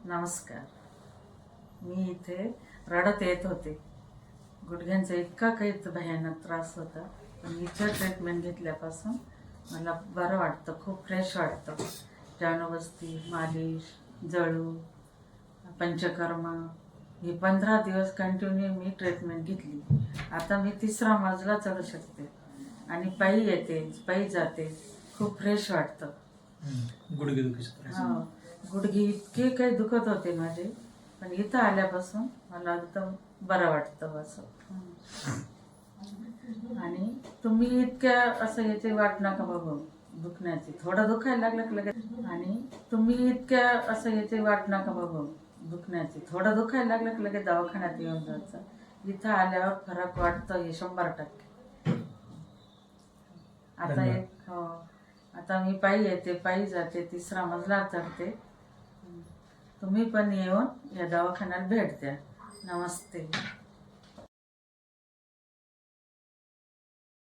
नमस्कार. मी इथे रडत येत होते. गुडघ्यांचा इतका काही भयानक त्रास होता, पण हिचं ट्रीटमेंट घेतल्यापासून मला बरं वाटतं, खूप फ्रेश वाटतं. जानोबस्ती, मालिश, जळू, पंचकर्मा ही 15 दिवस कंटिन्यू मी ट्रीटमेंट घेतली. आता मी 3रा मजला चढू शकते आणि पायी येते, पायी जाते. खूप फ्रेश वाटतं. गुडघे दुखीचा त्रास. हो, गुडघे इतके काही दुखत होते माझे, पण इथं आल्यापासून मला एकदम बरं वाटतं असं. आणि तुम्ही इतक्या असं याची वाट नका बघू दुखण्याची. थोडं दुखायला लागलं की लगेच, आणि तुम्ही इतक्या असं याची वाट नका बघू दुखण्याची. थोडं दुखायला लागलं की लगेच दवाखान्यात येऊन जायचं. इथं आल्यावर फरक वाटतं हे 100%. आता एक हो, आता मी पायी येते, पायी जाते, 3रा मजला चढते. तुम्ही पण येऊन या दवाखान्यात भेट द्या. नमस्ते.